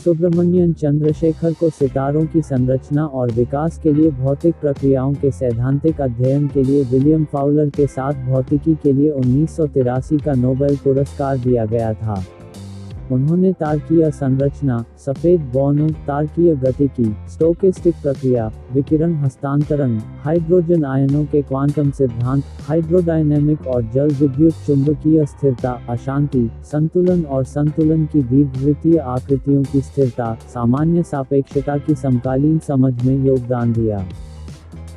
सुब्रमण्यन चंद्रशेखर को सितारों की संरचना और विकास के लिए भौतिक प्रक्रियाओं के सैद्धांतिक अध्ययन के लिए विलियम फाउलर के साथ भौतिकी के लिए 1983 का नोबेल पुरस्कार दिया गया था। उन्होंने तारकीय संरचना, सफेद बौनों, तारकीय गतिकी, स्टोकेस्टिक प्रक्रिया, विकिरण हस्तांतरण, हाइड्रोजन आयनों के क्वांटम सिद्धांत, हाइड्रोडायनेमिक और जल विद्युत चुंबकीय स्थिरता, अशांति, संतुलन और संतुलन की दीर्घवृत्तीय आकृतियों की स्थिरता, सामान्य सापेक्षता की समकालीन समझ में योगदान दिया।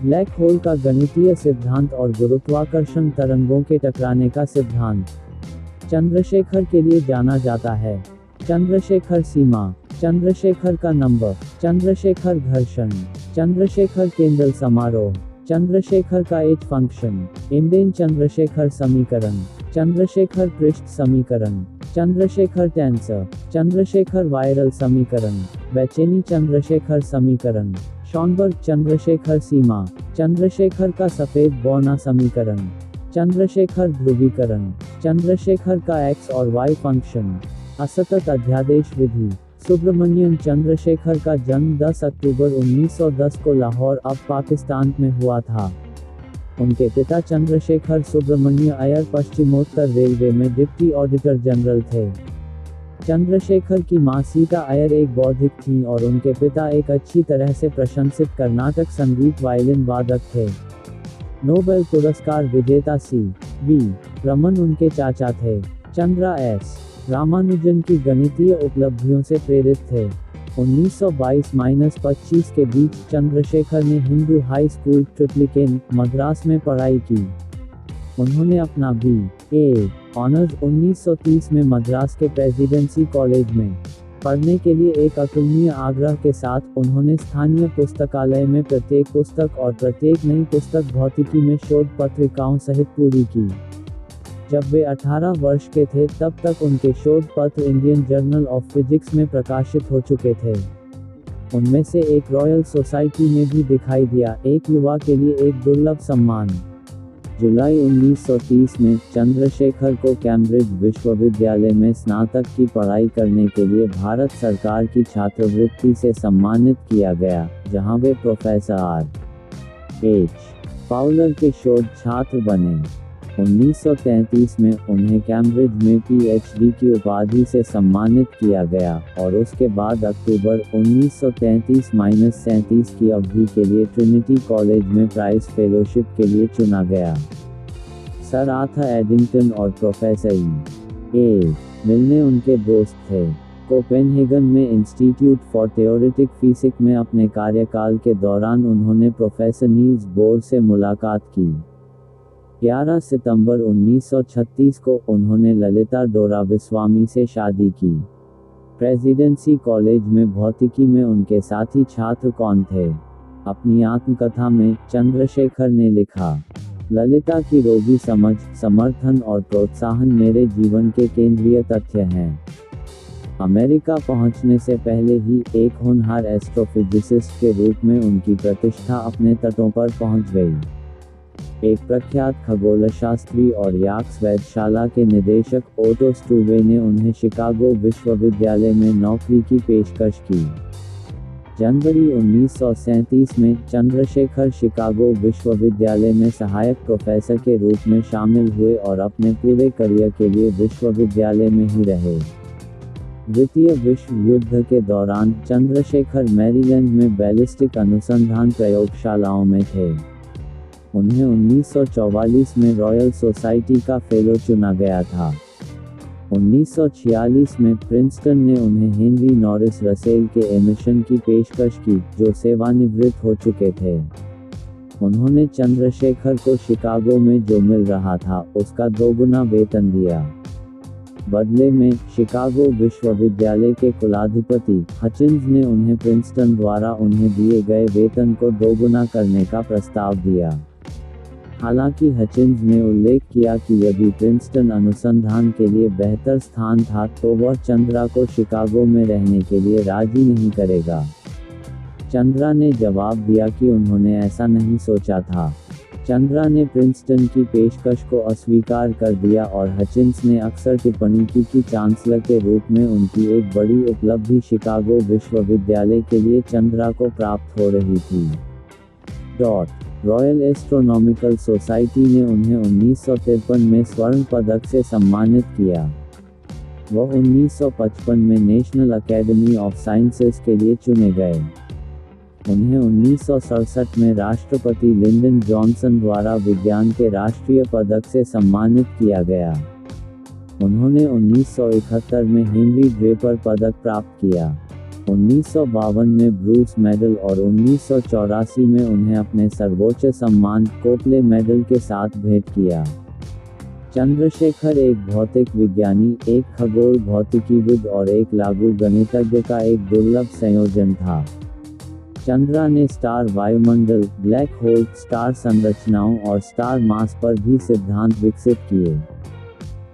ब्लैक होल का गणितीय सिद्धांत और गुरुत्वाकर्षण तरंगों के टकराने का सिद्धांत। चंद्रशेखर के लिए जाना जाता है। चंद्रशेखर सीमा, चंद्रशेखर का नंबर, चंद्रशेखर घर्षण, चंद्रशेखर केंद्र समारोह, चंद्रशेखर का एच फंक्शन, इंडेन चंद्रशेखर समीकरण, चंद्रशेखर पृष्ठ समीकरण, चंद्रशेखर टेंसर, चंद्रशेखर वायरल समीकरण, बेचेनी चंद्रशेखर समीकरण, शॉनबर्ग चंद्रशेखर सीमा, चंद्रशेखर का सफेद बौना समीकरण, चंद्रशेखर ध्रुवीकरण, चंद्रशेखर का एक्स और वाई फंक्शन, असतत अध्यादेश विधि। सुब्रमण्यन चंद्रशेखर का जन्म 10 अक्टूबर 1910 को लाहौर, अब पाकिस्तान में हुआ था। उनके पिता चंद्रशेखर सुब्रमण्य अय्यर पश्चिमोत्तर रेलवे में डिप्टी ऑडिटर जनरल थे। चंद्रशेखर की मां सीता अय्यर एक बौद्धिक थीं और उनके पिता एक अच्छी तरह से प्रशंसित कर्नाटक संगीत वायलिन वादक थे। नोबेल पुरस्कार विजेता सी.वी. रमन उनके चाचा थे। चंद्रा एस. रामानुजन की गणितीय उपलब्धियों से प्रेरित थे। 1922-25 के बीच चंद्रशेखर ने हिंदू हाई स्कूल ट्रिप्लिकेन, मद्रास में पढ़ाई की। उन्होंने अपना बी.ए. ऑनर्स 1930 में मद्रास के प्रेसिडेंसी कॉलेज में पढ़ने के लिए एक अतुलनीय आग्रह के साथ, उन्होंने स्थानीय पुस्तकालय में प्रत्येक पुस्तक और प्रत्येक नई पुस्तक भौतिकी में शोध पत्रिकाओं सहित पूरी की। जब वे 18 वर्ष के थे तब तक उनके शोध पत्र इंडियन जर्नल ऑफ फिजिक्स में प्रकाशित हो चुके थे। उनमें से एक रॉयल सोसाइटी में भी दिखाई दिया, एक युवा के लिए एक दुर्लभ सम्मान। जुलाई 1930 में चंद्रशेखर को कैम्ब्रिज विश्वविद्यालय में स्नातक की पढ़ाई करने के लिए भारत सरकार की छात्रवृत्ति से सम्मानित किया गया, जहां वे प्रोफेसर आर.एच. फाउलर के शोध छात्र बने। 1933 में उन्हें कैम्ब्रिज में पीएचडी की उपाधि से सम्मानित किया गया और उसके बाद अक्टूबर 1933-37 की अवधि के लिए ट्रिनिटी कॉलेज में प्राइस फेलोशिप के लिए चुना गया। सर आर्थर एडिंगटन और प्रोफेसर ई.ए. मिलने उनके दोस्त थे। कोपेनहेगन में इंस्टीट्यूट फॉर थ्योरेटिक फिजिक्स में अपने कार्यकाल के दौरान उन्होंने प्रोफेसर नील्स बोर से मुलाकात की। 11 सितंबर 1936 को उन्होंने ललिता डोराविस्वामी से शादी की। प्रेसिडेंसी कॉलेज में भौतिकी में उनके साथी छात्र कौन थे? अपनी आत्मकथा में चंद्रशेखर ने लिखा, ललिता की रोगी समझ, समर्थन और प्रोत्साहन मेरे जीवन के केंद्रीय तथ्य हैं। अमेरिका पहुंचने से पहले ही एक होनहार एस्ट्रोफिजिसिस्ट के रूप में उनकी प्रतिष्ठा अपने तटों पर पहुंच गई। एक प्रख्यात खगोलशास्त्री और याक्स वेधशाला के निदेशक ओटो स्टूवे ने उन्हें शिकागो विश्वविद्यालय में नौकरी की पेशकश की। जनवरी 1937 में चंद्रशेखर शिकागो विश्वविद्यालय में सहायक प्रोफेसर के रूप में शामिल हुए और अपने पूरे करियर के लिए विश्वविद्यालय में ही रहे। द्वितीय विश्व युद्ध के दौरान चंद्रशेखर मैरीलैंड में बैलिस्टिक अनुसंधान प्रयोगशालाओं में थे। उन्हें 1944 में रॉयल सोसाइटी का फेलो चुना गया था। 1946 में प्रिंसटन ने उन्हें हेनरी नॉरिस रसेल के एमिशन की पेशकश की, जो सेवानिवृत्त हो चुके थे। उन्होंने चंद्रशेखर को शिकागो में जो मिल रहा था उसका 2 गुना वेतन दिया। बदले में शिकागो विश्वविद्यालय के कुलाधिपति हचिंस ने उन्हें प्रिंसटन द्वारा उन्हें दिए गए वेतन को 2 गुना करने का प्रस्ताव दिया। हालांकि हचिंस ने उल्लेख किया कि यदि प्रिंसटन अनुसंधान के लिए बेहतर स्थान था तो वह चंद्रा को शिकागो में रहने के लिए राजी नहीं करेगा। चंद्रा ने जवाब दिया कि उन्होंने ऐसा नहीं सोचा था। चंद्रा ने प्रिंसटन की पेशकश को अस्वीकार कर दिया और हचिंस ने अक्सर टिप्पणी की कि चांसलर के रूप में उनकी एक बड़ी उपलब्धि शिकागो विश्वविद्यालय के लिए चंद्रा को प्राप्त हो रही थी। रॉयल एस्ट्रोनॉमिकल सोसाइटी ने उन्हें 1953 में स्वर्ण पदक से सम्मानित किया। वह 1955 में नेशनल अकेडमी ऑफ साइंसेस के लिए चुने गए। उन्हें 1967 में राष्ट्रपति लिंडन जॉनसन द्वारा विज्ञान के राष्ट्रीय पदक से सम्मानित किया गया। उन्होंने 1971 में हेनरी ड्रेपर पदक प्राप्त किया। 1952 में ब्रूस मेडल और 1984 में उन्हें अपने सर्वोच्च सम्मान कोपले मेडल के साथ भेंट किया। चंद्रशेखर एक भौतिक विज्ञानी, एक खगोल भौतिकीविद और एक लागू गणितज्ञ का एक दुर्लभ संयोजन था। चंद्रा ने स्टार वायुमंडल, ब्लैक होल, स्टार संरचनाओं और स्टार मास पर भी सिद्धांत विकसित किए।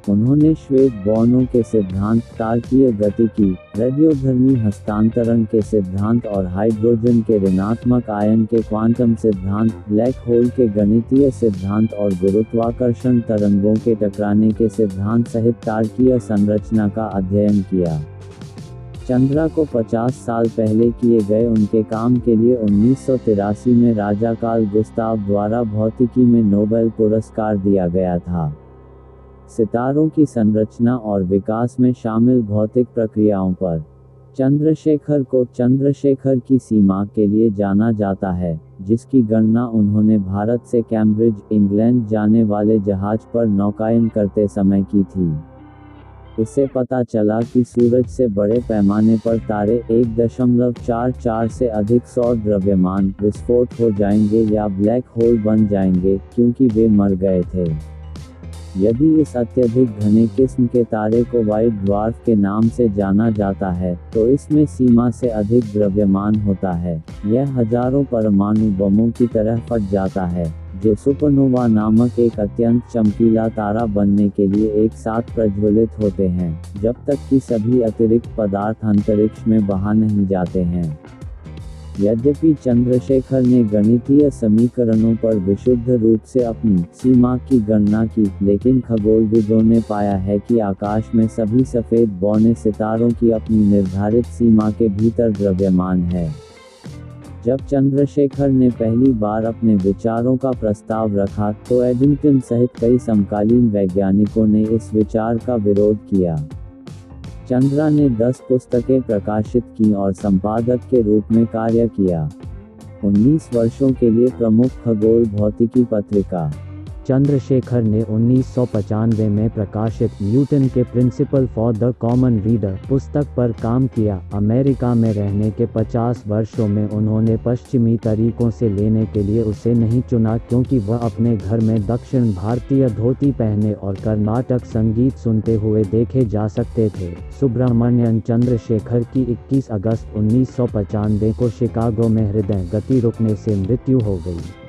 उन्होंने श्वेत बॉर्नों के सिद्धांत, तारकीय गतिकी, रेडियोधर्मी हस्तांतरण के सिद्धांत और हाइड्रोजन के ऋणात्मक आयन के क्वांटम सिद्धांत, ब्लैक होल के गणितीय सिद्धांत और गुरुत्वाकर्षण तरंगों के टकराने के सिद्धांत सहित तारकीय संरचना का अध्ययन किया। चंद्रा को 50 साल पहले किए गए उनके काम के लिए 1983 में राजा कार्ल गुस्ताव द्वारा भौतिकी में नोबेल पुरस्कार दिया गया था। सितारों की संरचना और विकास में शामिल भौतिक प्रक्रियाओं पर चंद्रशेखर को चंद्रशेखर की सीमा के लिए जाना जाता है, जिसकी गणना उन्होंने भारत से कैम्ब्रिज, इंग्लैंड जाने वाले जहाज पर नौकायन करते समय की थी। इससे पता चला कि सूरज से बड़े पैमाने पर तारे 1.44 से अधिक सौर द्रव्यमान विस्फोट हो जाएंगे या ब्लैक होल बन जाएंगे, क्योंकि वे मर गए थे। यदि इस अत्यधिक घने किस्म के तारे को व्हाइट ड्वार्फ के नाम से जाना जाता है, तो इसमें सीमा से अधिक द्रव्यमान होता है। यह हजारों परमाणु बमों की तरह फट जाता है, जो सुपरनोवा नामक एक अत्यंत चमकीला तारा बनने के लिए एक साथ प्रज्वलित होते हैं, जब तक कि सभी अतिरिक्त पदार्थ अंतरिक्ष में बहा नहीं जाते हैं। यद्यपि चंद्रशेखर ने गणितीय समीकरणों पर विशुद्ध रूप से अपनी सीमा की गणना की, लेकिन खगोलविदों ने पाया है कि आकाश में सभी सफेद बौने सितारों की अपनी निर्धारित सीमा के भीतर द्रव्यमान है। जब चंद्रशेखर ने पहली बार अपने विचारों का प्रस्ताव रखा, तो एडिंगटन सहित कई समकालीन वैज्ञानिकों ने इस विचार का विरोध किया। चंद्रा ने 10 पुस्तकें प्रकाशित की और संपादक के रूप में कार्य किया। 19 वर्षों के लिए प्रमुख खगोल भौतिकी पत्रिका चंद्रशेखर ने 1995 में प्रकाशित न्यूटन के principle for the common reader पुस्तक पर काम किया। अमेरिका में रहने के 50 वर्षों में उन्होंने पश्चिमी तरीकों से लेने के लिए उसे नहीं चुना, क्योंकि वह अपने घर में दक्षिण भारतीय धोती पहने और कर्नाटक संगीत सुनते हुए देखे जा सकते थे। सुब्रमण्यन चंद्रशेखर की 21 अगस्त 1995 को शिकागो में हृदय गति रुकने से मृत्यु हो गई।